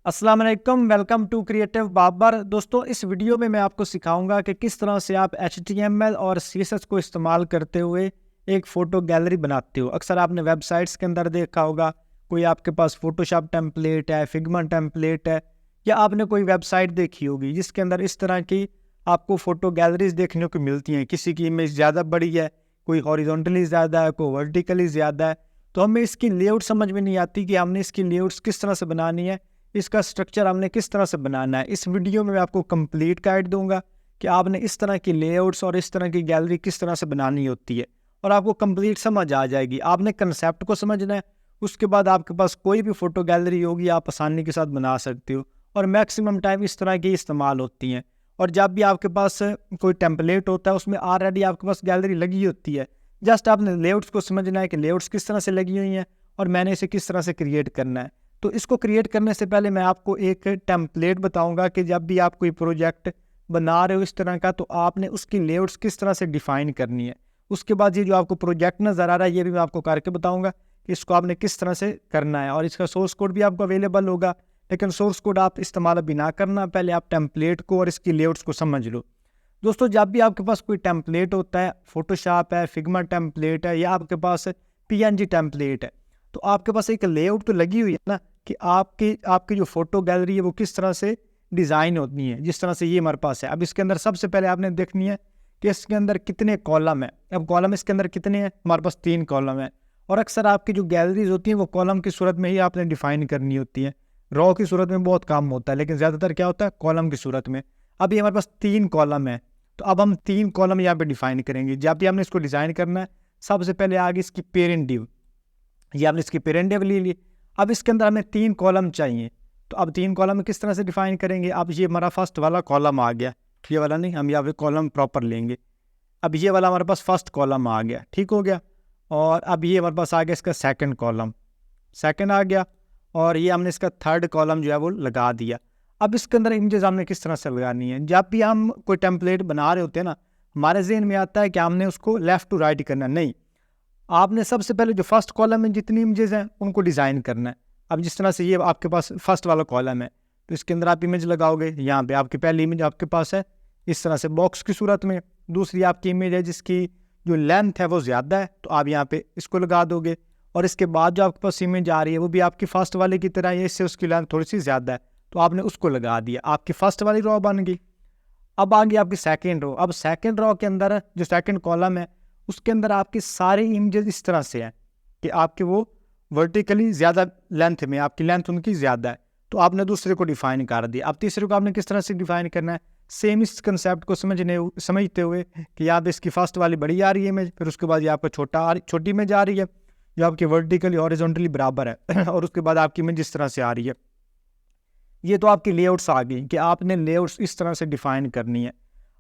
अस्सलाम वालेकुम, welcome to creative Babar. दोस्तों, इस वीडियो में मैं आपको सिखाऊंगा कि किस तरह से आप HTML और CSS को इस्तेमाल करते हुए एक फ़ोटो गैलरी बनाते हो। अक्सर आपने वेबसाइट्स के अंदर देखा होगा, कोई आपके पास फ़ोटोशॉप टेम्पलेट है, फिग्मा टेम्पलेट है, या आपने कोई वेबसाइट देखी होगी जिसके अंदर इस तरह की आपको फ़ोटो गैलरीज देखने को मिलती हैं। किसी की इमेज ज़्यादा बड़ी है, कोई हॉरिजॉन्टली ज़्यादा है, कोई वर्टिकली ज़्यादा है, तो हमें इसकी लेआउट समझ में नहीं आती कि हमने इसकी लेआउट्स किस तरह से बनानी है, इसका स्ट्रक्चर हमने किस तरह से बनाना है। इस वीडियो में मैं आपको कंप्लीट गाइड दूंगा कि आपने इस तरह की लेआउट्स और इस तरह की गैलरी किस तरह से बनानी होती है, और आपको कंप्लीट समझ आ जाएगी। आपने कंसेप्ट को समझना है, उसके बाद आपके पास कोई भी फ़ोटो गैलरी होगी आप आसानी के साथ बना सकते हो, और मैक्सिमम टाइम इस तरह की इस्तेमाल होती हैं। और जब भी आपके पास कोई टेम्पलेट होता है उसमें ऑलरेडी आपके पास गैलरी लगी होती है, जस्ट आपने लेआउट्स को समझना है कि लेआउट्स किस तरह से लगी हुई हैं और मैंने इसे किस तरह से क्रिएट करना है। तो इसको क्रिएट करने से पहले मैं आपको एक टेम्पलेट बताऊंगा कि जब भी आप कोई प्रोजेक्ट बना रहे हो इस तरह का, तो आपने उसकी लेआउट्स किस तरह से डिफाइन करनी है। उसके बाद ये जो आपको प्रोजेक्ट नज़र आ रहा है ये भी मैं आपको करके बताऊंगा कि इसको आपने किस तरह से करना है, और इसका सोर्स कोड भी आपको अवेलेबल होगा। लेकिन सोर्स कोड आप इस्तेमाल अभी ना करना, पहले आप टेम्पलेट को और इसकी लेआउट्स को समझ लो। दोस्तों, जब भी आपके पास कोई टेम्पलेट होता है, फोटोशॉप है, फिग्मा टेम्पलेट है, या आपके पास PNG टेम्पलेट है, तो आपके पास एक लेआउट तो लगी हुई है ना कि आपकी जो फोटो गैलरी है वो किस तरह से डिज़ाइन होती है। जिस तरह से ये हमारे पास है, अब इसके अंदर सबसे पहले आपने देखनी है कि इसके अंदर कितने कॉलम है। अब कॉलम इसके अंदर कितने हैं, हमारे पास 3 कॉलम है। और अक्सर आपकी जो गैलरीज होती हैं वो कॉलम की सूरत में ही आपने डिफाइन करनी होती है। रॉ की सूरत में बहुत कम होता है, लेकिन ज़्यादातर क्या होता है, कॉलम की सूरत में। अब ये हमारे पास 3 कॉलम है, तो अब हम 3 कॉलम यहाँ पे डिफाइन करेंगे। जब भी हमने इसको डिज़ाइन करना है, सबसे पहले आगे इसकी पेरेंट डिव, ये आपने इसकी पेरेंट डिव ले ली। अब इसके अंदर हमें 3 कॉलम चाहिए, तो अब 3 कॉलम किस तरह से डिफाइन करेंगे। अब ये हमारा फर्स्ट वाला कॉलम आ गया, ये वाला नहीं, हम यहाँ पे कॉलम प्रॉपर लेंगे। अब ये वाला हमारे पास फर्स्ट कॉलम आ गया, ठीक हो गया। और अब ये हमारे पास आ गया इसका सेकंड कॉलम, सेकंड आ गया। और ये हमने इसका थर्ड कॉलम जो है वो लगा दिया। अब इसके अंदर इमेजेस हमने किस तरह से लगानी है। जब भी हम कोई टेम्पलेट बना रहे होते हैं ना, हमारे जहन में आता है कि हमने उसको लेफ़्ट टू राइट करना, नहीं, आपने सबसे पहले जो फर्स्ट कॉलम में जितनी इमेजेस हैं उनको डिज़ाइन करना है। अब जिस तरह से ये आपके पास फर्स्ट वाला कॉलम है, तो इसके अंदर आप इमेज लगाओगे। यहाँ पे आपकी पहली इमेज आपके पास है इस तरह से बॉक्स की सूरत में। दूसरी आपकी इमेज है जिसकी जो लेंथ है वो ज़्यादा है, तो आप यहाँ पे इसको लगा दोगे। और इसके बाद जो आपके पास इमेज आ रही है वो भी आपकी फर्स्ट वाले की तरह है, इससे उसकी लेंथ थोड़ी सी ज़्यादा है, तो आपने उसको लगा दिया। आपकी फर्स्ट वाली रॉ बन गई। अब आ गई आपकी सेकेंड रॉ। अब सेकेंड रॉ के अंदर जो सेकेंड कॉलम है उसके अंदर आपकी सारी इमेजेस इस तरह से हैं कि आपके वो वर्टिकली ज़्यादा लेंथ में, आपकी लेंथ उनकी ज़्यादा है, तो आपने दूसरे को डिफाइन कर दिया। अब तीसरे को आपने किस तरह से डिफाइन करना है, सेम इस कंसेप्ट को समझते हुए कि आप इसकी फर्स्ट वाली बड़ी आ रही है इमेज, फिर उसके बाद ये आपका छोटी इमेज आ रही है जो आपकी वर्टिकली हॉरिजॉन्टली बराबर है और उसके बाद आपकी इमेज इस तरह से आ रही है। ये तो आपकी लेआउट्स आ गई कि आपने लेआउट्स इस तरह से डिफाइन करनी है।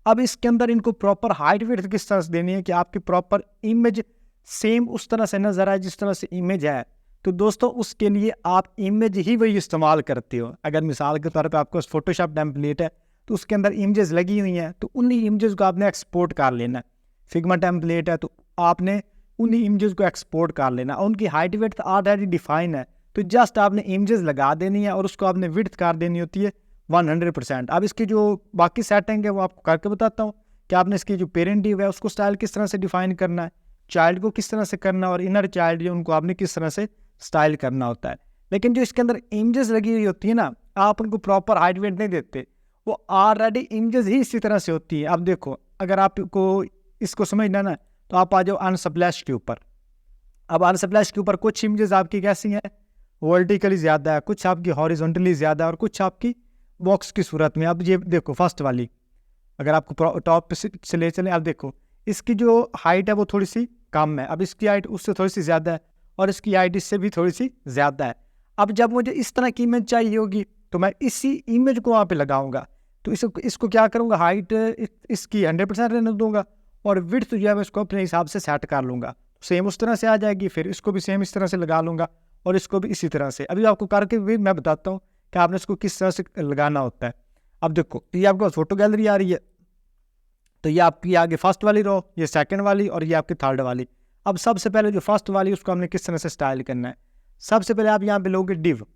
अब इसके अंदर इनको प्रॉपर हाइट विड्थ किस तरह से देनी है कि आपकी प्रॉपर इमेज सेम उस तरह से नजर आए जिस तरह से इमेज है। तो दोस्तों, उसके लिए आप इमेज ही वही इस्तेमाल करते हो। अगर मिसाल के तौर पे आपको फोटोशॉप टेम्पलेट है तो उसके अंदर इमेजेस लगी हुई हैं, तो उन्हीं इमेजेस को आपने एक्सपोर्ट कर लेना है। फिग्मा टेम्पलेट है तो आपने उन्हीं इमेजेस को एक्सपोर्ट कर लेना। उनकी हाइट विड्थ ऑलरेडी डिफाइन है, तो जस्ट आपने इमेजेस लगा देनी है और उसको आपने विड्थ कर देनी होती है 100%। अब इसकी जो बाकी सेटिंग है वो आपको करके बताता हूँ कि आपने इसकी जो पेरेंट डिव है उसको स्टाइल किस तरह से डिफाइन करना है, चाइल्ड को किस तरह से करना है, और इनर चाइल्ड जो उनको आपने किस तरह से स्टाइल करना होता है। लेकिन जो इसके अंदर इमेजेस लगी हुई होती है ना, आप उनको प्रॉपर हाइट विड्थ नहीं देते, वो ऑलरेडी इमेजेस ही इसी तरह से होती है। अब देखो, अगर आपको इसको समझना ना तो आप आ जाओ अनस्प्लैश के ऊपर। अब अनस्प्लैश के ऊपर कुछ इमेजेस आपकी कैसी हैं, वर्टिकली ज़्यादा है, कुछ आपकी हॉरिजॉन्टली ज़्यादा है, और कुछ आपकी बॉक्स की सूरत में। अब ये देखो फर्स्ट वाली, अगर आपको टॉप से ले चलें, आप देखो इसकी जो हाइट है वो थोड़ी सी कम है, अब इसकी हाइट उससे थोड़ी सी ज़्यादा है, और इसकी हाइट इससे भी थोड़ी सी ज़्यादा है। अब जब मुझे इस तरह की इमेज चाहिए होगी तो मैं इसी इमेज को वहाँ पे लगाऊंगा। तो इसको क्या करूँगा, हाइट इसकी 100% रहने दूंगा, और विड्थ जो है मैं इसको अपने हिसाब से सेट कर लूँगा, सेम उस तरह से आ जाएगी। फिर इसको भी सेम इस तरह से लगा लूँगा, और इसको भी इसी तरह से। अभी आपको करके भी मैं बताता हूँ कि आपने इसको किस तरह से लगाना होता है। अब देखो, ये आपके पास फोटो गैलरी आ रही है, तो ये आपकी आगे फर्स्ट वाली रो, ये सेकंड वाली, और ये आपकी थर्ड वाली। अब सबसे पहले जो फर्स्ट वाली उसको हमने किस तरह से स्टाइल करना है। सबसे पहले आप यहाँ पे लोगे डिव।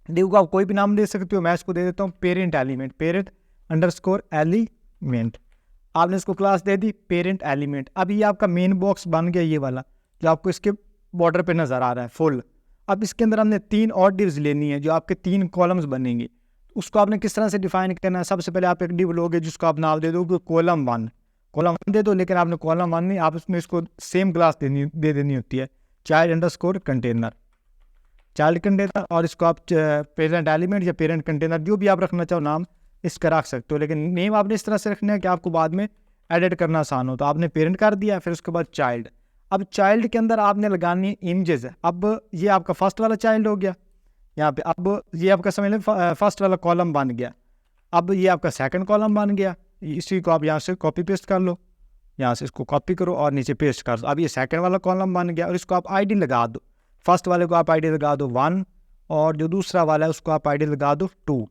डिव को आप कोई भी नाम दे सकते हो, मैं इसको दे देता हूँ parent element, parent underscore element. आपने इसको क्लास दे दी पेरेंट एलिमेंट। अब ये आपका मेन बॉक्स बन गया, ये वाला जो आपको इसके बॉर्डर पे नज़र आ रहा है फुल। अब इसके अंदर हमने 3 और डिव्स लेनी है, जो आपके 3 कॉलम्स बनेंगे। उसको आपने किस तरह से डिफाइन करना है? सबसे पहले आप एक डिव लोगे जिसको आप नाम दे दो कॉलम 1, कॉलम 1 दे दो, लेकिन आपने कॉलम 1 नहीं, आप उसमें इसको सेम क्लास दे देनी होती है, child underscore container, child container. और इसको आप पेरेंट एलिमेंट या पेरेंट कंटेनर जो भी आप रखना चाहो नाम इसका रख सकते हो, लेकिन नेम आपने इस तरह से रखना है कि आपको बाद में एडिट करना आसान हो। तो आपने पेरेंट कर दिया, फिर उसके बाद चाइल्ड। अब चाइल्ड के अंदर आपने लगानी है इमेजेस। अब ये आपका फर्स्ट वाला चाइल्ड हो गया यहाँ पे। अब ये आपका समझ लें फर्स्ट वाला कॉलम बन गया। अब ये आपका सेकंड कॉलम बन गया, इसी को आप यहाँ से कॉपी पेस्ट कर लो, यहाँ से इसको कॉपी करो और नीचे पेस्ट कर दो। अब ये सेकंड वाला कॉलम बन गया और इसको आप आईडी लगा दो। फर्स्ट वाले को आप आईडी लगा दो 1 और जो दूसरा वाला है उसको आप आईडी लगा दो 2,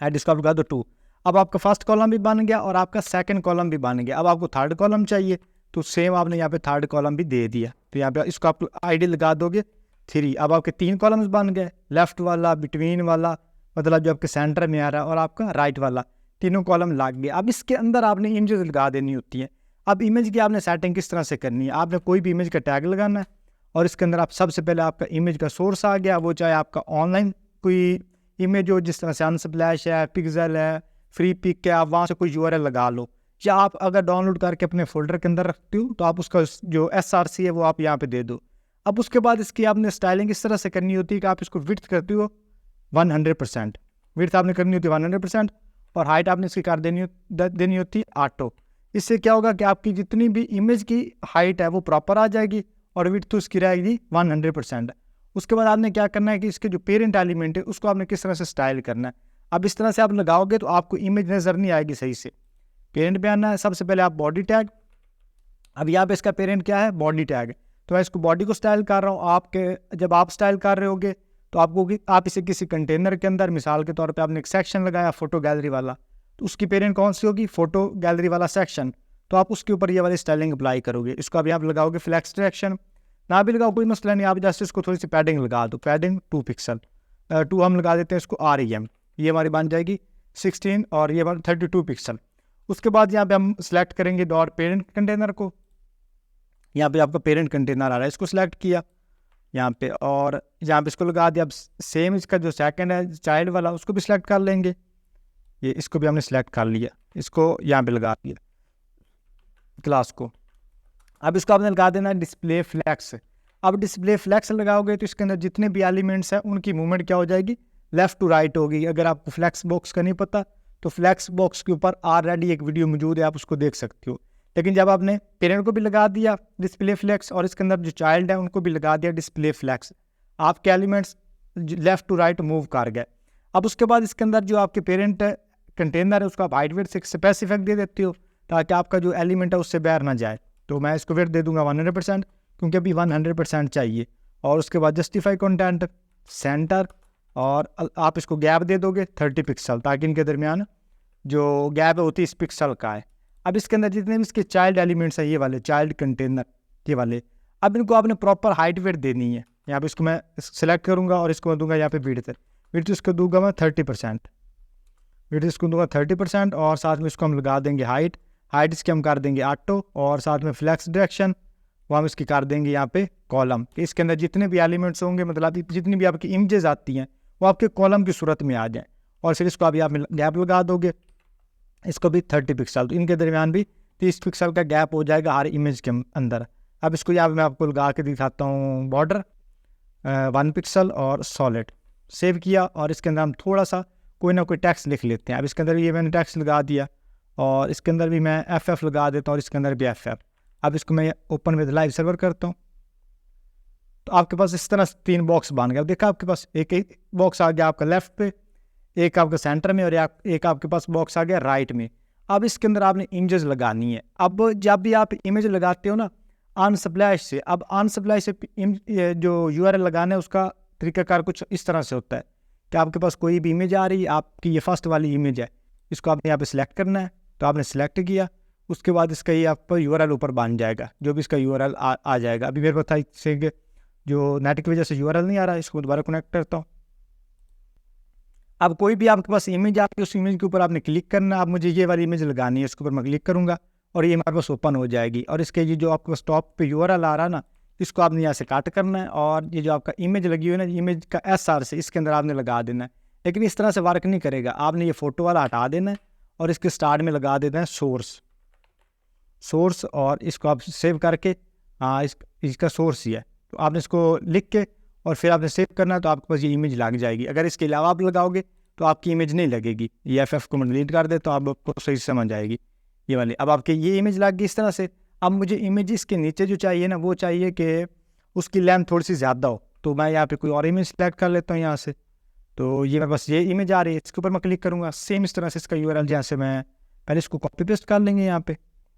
एड इसको आप लगा दो 2। अब आपका फर्स्ट कॉलम भी बन गया और आपका सेकंड कॉलम भी बन गया। अब आपको थर्ड कॉलम चाहिए तो सेम आपने यहाँ पे थर्ड कॉलम भी दे दिया, तो यहाँ पे इसको आप आईडी लगा दोगे 3। अब आपके 3 कॉलम्स बन गए, लेफ्ट वाला, बिटवीन वाला, मतलब जो आपके सेंटर में आ रहा है, और आपका राइट वाला, तीनों कॉलम लग गए। अब इसके अंदर आपने इमेज लगा देनी होती है। अब इमेज की आपने सेटिंग किस तरह से करनी है? आपने कोई भी इमेज का टैग लगाना है और इसके अंदर आप सबसे पहले आपका इमेज का सोर्स आ गया, वो चाहे आपका ऑनलाइन कोई इमेज हो, जिस तरह से अनस्प्लैश है, पिक्सल है, फ्री पिक है, आप वहाँ से कोई यूआरएल लगा लो, या आप अगर डाउनलोड करके अपने फोल्डर के अंदर रखते हो तो आप उसका जो SRC है वो आप यहाँ पे दे दो। अब उसके बाद इसकी आपने स्टाइलिंग इस तरह से करनी होती है कि आप इसको विड्थ करते हो 100%, विड्थ आपने करनी होती है 100% और हाइट आपने इसकी कर देनी होती है ऑटो। इससे क्या होगा कि आपकी जितनी भी इमेज की हाइट है वो प्रॉपर आ जाएगी और विड्थ तो इसकी रहेगी 100%। उसके बाद आपने क्या करना है कि इसके जो पेरेंट एलिमेंट है उसको आपने किस तरह से स्टाइल करना है। अब इस तरह से आप लगाओगे तो आपको इमेज नज़र नहीं आएगी सही से। पेरेंट पे आना है, सबसे पहले आप बॉडी टैग। अब यहाँ पे इसका पेरेंट क्या है? Body tag. तो मैं इसको बॉडी को स्टाइल कर रहा हूँ। आपके जब आप स्टाइल कर रहे होगे तो आपको आप इसे किसी कंटेनर के अंदर, मिसाल के तौर पे आपने एक सेक्शन लगाया फोटो गैलरी वाला, तो उसकी पेरेंट कौन सी होगी? फोटो गैलरी वाला सेक्शन। तो आप उसके ऊपर ये वाली स्टाइलिंग अप्लाई करोगे। इसको अब यहाँ पे लगाओगे फ्लैक्स डायरेक्शन, ना भी लगाओ कोई मसला नहीं, आप जैसे इसको थोड़ी सी पैडिंग लगा दो, पैडिंग 2 पिक्सल, 2 हम लगा देते हैं इसको REM, ये हमारी बन जाएगी 16 और ये 32 पिक्सल। उसके बाद यहाँ पे हम सिलेक्ट करेंगे डॉट पेरेंट कंटेनर को। यहाँ पे आपका पेरेंट कंटेनर आ रहा है, इसको सिलेक्ट किया यहाँ पे और यहाँ पे इसको लगा दिया। अब सेम इसका जो सेकंड है चाइल्ड वाला उसको भी सिलेक्ट कर लेंगे, ये इसको भी हमने सिलेक्ट कर लिया, इसको यहाँ पे लगा दिया क्लास को। अब इसको आपने लगा देना है डिस्प्ले फ्लैक्स। अब डिस्प्ले फ्लैक्स लगाओगे तो इसके अंदर जितने भी एलिमेंट्स हैं उनकी मूवमेंट क्या हो जाएगी? लेफ्ट टू राइट होगी। अगर आपको फ्लैक्स बॉक्स का नहीं पता तो फ्लैक्स बॉक्स के ऊपर ऑलरेडी एक वीडियो मौजूद है, आप उसको देख सकते हो। लेकिन जब आपने पेरेंट को भी लगा दिया डिस्प्ले फ्लैक्स और इसके अंदर जो चाइल्ड है उनको भी लगा दिया डिस्प्ले फ्लैक्स, आपके elements left to right move कर गए। अब उसके बाद इसके अंदर जो आपके पेरेंट कंटेनर है उसको आप हाइट विड्थ से स्पेसिफिक दे देते हो ताकि आपका जो एलिमेंट है उससे बाहर ना जाए। तो मैं इसको विड्थ दे दूंगा 100% क्योंकि अभी 100% चाहिए। और उसके बाद जस्टिफाई कंटेंट सेंटर और आप इसको गैप दे दोगे 30 पिक्सल ताकि इनके दरमियान जो गैप है वो 30 पिक्सल का है। अब इसके अंदर जितने भी इसके चाइल्ड एलिमेंट्स हैं, ये वाले चाइल्ड कंटेनर ये वाले, अब इनको आपने प्रॉपर हाइट विड्थ देनी है। यहाँ पे इसको मैं सेलेक्ट करूँगा और इसको मैं दूंगा यहाँ पे विड्थ इसको दूंगा मैं 30%, विड्थ इसको दूंगा 30% और साथ में इसको हम लगा देंगे हाइट इसकी हम कर देंगे ऑटो और साथ में फ्लैक्स डायरेक्शन वो हम इसकी कर देंगे यहाँ पे कॉलम। इसके अंदर जितने भी एलिमेंट्स होंगे, मतलब जितनी भी आपकी इमेजेस आती हैं वो आपके कॉलम की सूरत में आ जाए। और फिर इसको अभी आप गैप लगा दोगे, इसको भी 30 पिक्सल, तो इनके दरमियान भी 30 पिक्सल का गैप हो जाएगा हर इमेज के अंदर। अब इसको यहाँ पे मैं आपको लगा के दिखाता हूँ बॉर्डर 1 पिक्सल और सॉलिड। सेव किया और इसके अंदर हम थोड़ा सा कोई ना कोई टेक्स्ट लिख लेते हैं। अब इसके अंदर ये मैंने टेक्स्ट लगा दिया और इसके अंदर भी मैं FF लगा देता हूँ और इसके अंदर भी FF। अब इसको मैं ओपन विद लाइव सर्वर करता हूँ तो आपके पास इस तरह 3 बॉक्स बन गया। देखा आपके पास एक बॉक्स आ गया आपका लेफ्ट पे, एक आपका सेंटर में और एक आपके पास बॉक्स आ गया राइट में। अब इसके अंदर आपने इमेजेस लगानी है। अब जब भी आप इमेज लगाते हो ना अनस्प्लैश से, अब अनस्प्लैश से जो URL लगाना है उसका तरीकाकार कुछ इस तरह से होता है कि आपके पास कोई भी इमेज आ रही है, आपकी ये फर्स्ट वाली इमेज है, इसको आपने यहाँ पे सिलेक्ट करना है। तो आपने सिलेक्ट किया, उसके बाद इसका ये आप पर URL ऊपर बन जाएगा, जो भी इसका URL आ जाएगा। अभी मेरे पास जो नेट की वजह से URL नहीं आ रहा है, इसको दोबारा कनेक्ट करता हूँ। अब कोई भी आपके पास इमेज आती है, उस इमेज के ऊपर आपने क्लिक करना है। अब मुझे ये वाली इमेज लगानी है, इसके ऊपर मैं क्लिक करूँगा और ये हमारे पास ओपन हो जाएगी। और इसके ये जो आपके पास टॉप पे URL आ रहा है ना, इसको आपने यहाँ से काट करना है और ये जो आपका इमेज लगी हुई है ना, इमेज का SR से इसके अंदर आपने लगा देना है। लेकिन इस तरह से वर्क नहीं करेगा, आपने ये फ़ोटो वाला हटा देना है और इसके स्टार्ट में लगा देना है सोर्स और इसको आप सेव करके, इसका सोर्स ही है, तो आपने इसको लिख के और फिर आपने सेव करना है, तो आपके पास ये इमेज लग जाएगी। अगर इसके अलावा आप लगाओगे तो आपकी इमेज नहीं लगेगी। ये FF को मैं डिलीट कर दे तो आपको सही समझ आएगी ये वाली। अब आपके ये इमेज लग गई इस तरह से। अब मुझे इमेज इसके नीचे जो चाहिए ना, वो चाहिए कि उसकी लेंथ थोड़ी सी ज़्यादा हो, तो मैं यहाँ पे कोई और इमेज सेलेक्ट कर लेता हूँ यहाँ से। तो ये मेरे पास ये इमेज आ रही है, इसके ऊपर मैं क्लिक करूँगा। सेम इस तरह से इसका URL जहाँ से मैं पहले इसको कॉपी पेस्ट कर लेंगे, यहाँ पे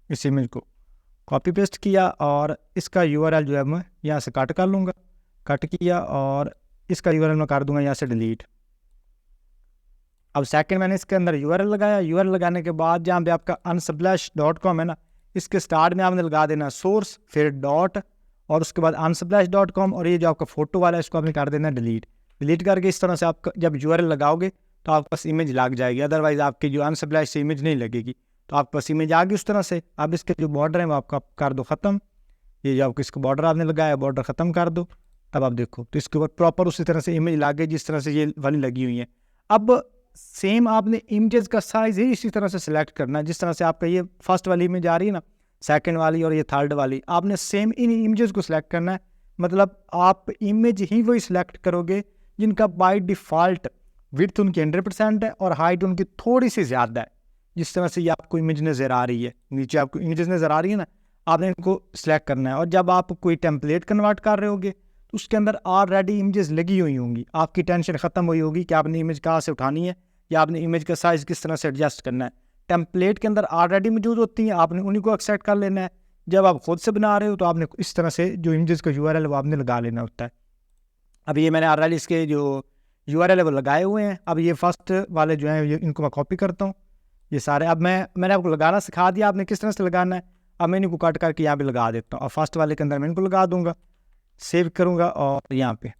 इस इमेज को कॉपी पेस्ट किया और इसका URL जो है मैं यहाँ से कट कर लूँगा। कट किया और इसका URL मैं कर दूंगा यहाँ से डिलीट। अब सेकंड मैंने इसके अंदर URL लगाया। URL लगाने के बाद जहाँ पे आपका unsplash.com है ना, इसके स्टार्ट में आपने लगा देना सोर्स, फिर डॉट और उसके बाद unsplash.com और ये जो आपका फोटो वाला है इसको आपने कर देना डिलीट करके। इस तरह से आप जब URL लगाओगे तो आपके पास इमेज लग जाएगी, अदरवाइज आपकी जो unsplash से इमेज नहीं लगेगी। तो आपके पास इमेज आ गई उस तरह से। अब इसके जो बॉर्डर है वो आपका कर दो ख़त्म। ये जो आपको इसको बॉर्डर आपने लगाया, बॉर्डर ख़त्म कर दो। अब आप देखो तो इसके ऊपर प्रॉपर उसी तरह से इमेज लागे जिस तरह से ये वाली लगी हुई है। अब सेम आपने इमेजेस का साइज ही इसी तरह से सिलेक्ट करना है, जिस तरह से आपका ये फर्स्ट वाली इमेज आ रही है ना, सेकंड वाली और ये थर्ड वाली, आपने सेम इन इमेजेस को सिलेक्ट करना है। मतलब आप इमेज ही वही सिलेक्ट करोगे जिनका बाय डिफ़ॉल्ट विड्थ उनकी 100% है और हाइट उनकी थोड़ी सी ज़्यादा है। जिस तरह से ये आपको इमेज नज़र आ रही है, नीचे आपको इमेजेस नज़र आ रही है ना, आपने इनको सिलेक्ट करना है। और जब आप कोई टेम्पलेट कन्वर्ट कर रहे होगे तो उसके अंदर ऑलरेडी इमेजेस लगी हुई होंगी, आपकी टेंशन ख़त्म हुई होगी कि आपने इमेज कहाँ से उठानी है या आपने इमेज का साइज़ किस तरह से एडजस्ट करना है। टेम्पलेट के अंदर ऑलरेडी मौजूद होती हैं, आपने उन्हीं को एक्सेप्ट कर लेना है। जब आप खुद से बना रहे हो तो आपने इस तरह से जो इमेजेस का URL है वो आपने लगा लेना होता है। अब ये मैंने ऑलरेडी इसके जो URL है वो लगाए हुए हैं। अब ये फर्स्ट वाले जो हैं इनको मैं कॉपी करता हूँ, ये सारे। अब मैंने आपको लगाना सिखा दिया, आपने किस तरह से लगाना है। अब मैं इनको कट करके यहाँ पे लगा देता हूँ और फर्स्ट वाले के अंदर मैं इनको लगा दूंगा, सेव करूँगा और यहाँ पे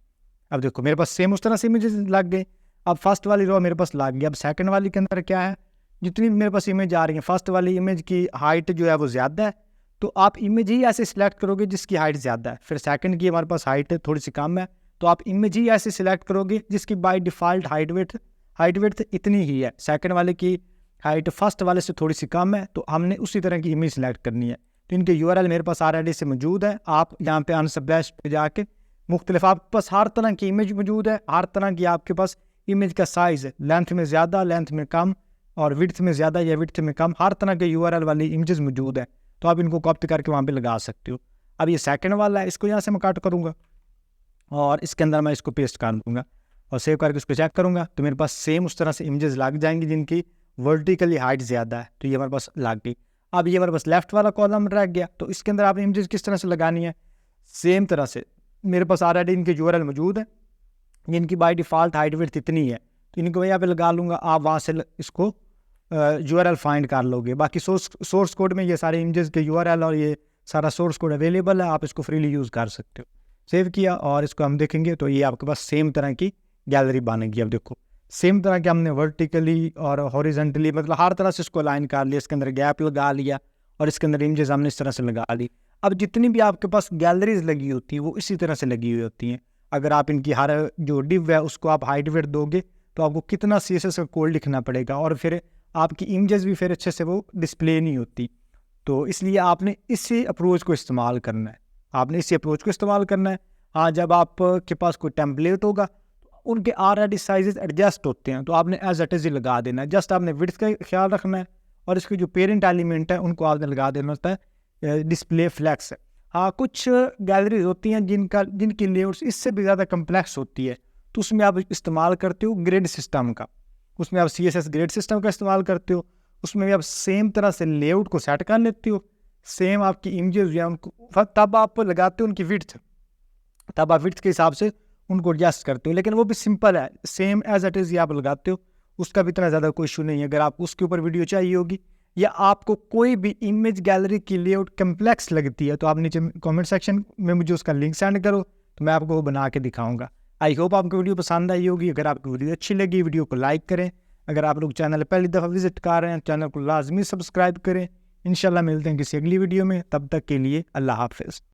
अब देखो मेरे पास सेम उस तरह से इमेजेस लग गए। अब फर्स्ट वाली रो मेरे पास लग गई। अब सेकंड वाली के अंदर क्या है, जितनी मेरे पास इमेज आ रही है, फर्स्ट वाली इमेज की हाइट जो है वो ज़्यादा है, तो आप इमेज ही ऐसे सिलेक्ट करोगे जिसकी हाइट ज़्यादा है। फिर सेकंड की हमारे पास हाइट थोड़ी सी कम है, तो आप इमेज ही ऐसे सिलेक्ट करोगे जिसकी बाय डिफ़ॉल्ट हाइट विड्थ इतनी ही है। सेकंड वाले की हाइट फर्स्ट वाले से थोड़ी सी कम है, तो हमने उसी तरह की इमेज सेलेक्ट करनी है। तो इनके URL मेरे पास ऑलरेडी से मौजूद है। आप यहाँ पे अनस्प्लैश पे जाके मुख्तलिफ आपके पास हर तरह की इमेज मौजूद है, हर तरह की आपके पास इमेज का साइज़ है, लेंथ में ज़्यादा, लेंथ में कम और विड्थ में ज़्यादा या विड्थ में कम, हर तरह के URL वाली इमेजेस मौजूद है। तो आप इनको कॉपी करके वहाँ पे लगा सकते हो। अब ये सेकंड वाला है, इसको यहाँ से मैं कट करूँगा और इसके अंदर मैं इसको पेस्ट कर दूँगा और सेव करके उसको चेक करूँगा, तो मेरे पास सेम उस तरह से इमेजेस लग जाएंगी जिनकी वर्टिकली हाइट ज़्यादा है। तो ये हमारे पास लग गई। अब ये हमारे पास लेफ्ट वाला कॉलम रह गया, तो इसके अंदर आपने इमेजेस किस तरह से लगानी है। सेम तरह से मेरे पास ऑलरेडी इनके URL मौजूद है जिनकी बाय डिफ़ॉल्ट हाइट विड्थ इतनी है, तो इनको मैं यहाँ पे लगा लूँगा। आप वहाँ से इसको URL फाइंड कर लोगे। बाकी सोर्स कोड में ये सारे इमेजेस के URL और ये सारा सोर्स कोड अवेलेबल है, आप इसको फ्रीली यूज़ कर सकते हो। सेव किया और इसको हम देखेंगे तो ये आपके पास सेम तरह की गैलरी बनेगी। अब देखो सेम तरह के हमने वर्टिकली और हॉरिजेंटली मतलब हर तरह से इसको अलाइन कर लिया, इसके अंदर गैप लगा लिया और इसके अंदर इमेजेस हमने इस तरह से लगा ली। अब जितनी भी आपके पास गैलरीज लगी होती हैं वो इसी तरह से लगी हुई होती हैं। अगर आप इनकी हर जो डिव है उसको आप हाइट विड्थ दोगे तो आपको कितना CSS का कोड लिखना पड़ेगा और फिर आपकी इमेजेस भी फिर अच्छे से वो डिस्प्ले नहीं होती। तो इसलिए आपने इसी अप्रोच को इस्तेमाल करना है, आपने इसी अप्रोच को इस्तेमाल करना है। हाँ, जब आपके पास कोई टेम्पलेट होगा उनके ऑलरेडी साइजेस एडजस्ट होते हैं, तो आपने एज इट इज़ ही लगा देना है। जस्ट आपने विड्थ का ख्याल रखना है और इसके जो पेरेंट एलिमेंट है उनको आपने लगा देना होता है डिस्प्ले फ्लैक्स। हाँ, कुछ गैलरीज होती हैं जिनकी लेआउट्स इससे भी ज़्यादा कम्प्लेक्स होती है, तो उसमें आप इस्तेमाल करते हो ग्रिड सिस्टम का, उसमें आप CSS ग्रिड सिस्टम का इस्तेमाल करते हो। उसमें भी आप सेम तरह से लेआउट को सेट कर लेते हो, सेम आपकी इमेजेस या उनको तब आप लगाते हो उनकी विड्थ, तब आप विड्थ के हिसाब से उनको एडजस्ट करते हो। लेकिन वो भी सिंपल है, सेम एज इट इज़ आप लगाते हो, उसका भी इतना ज़्यादा कोई इशू नहीं है। अगर आपको उसके ऊपर वीडियो चाहिए होगी या आपको कोई भी इमेज गैलरी की लेआउट कम्प्लेक्स लगती है तो आप नीचे कमेंट सेक्शन में मुझे उसका लिंक सेंड करो, तो मैं आपको वो बना के दिखाऊंगा। आई होप आपको वीडियो पसंद आई होगी। अगर आपको वीडियो अच्छी लगी वीडियो को लाइक करें। अगर आप लोग चैनल पहली दफ़ा विजिट कर रहे हैं चैनल को लाजमी सब्सक्राइब करें। इंशाल्लाह मिलते हैं किसी अगली वीडियो में, तब तक के लिए अल्लाह हाफिज़।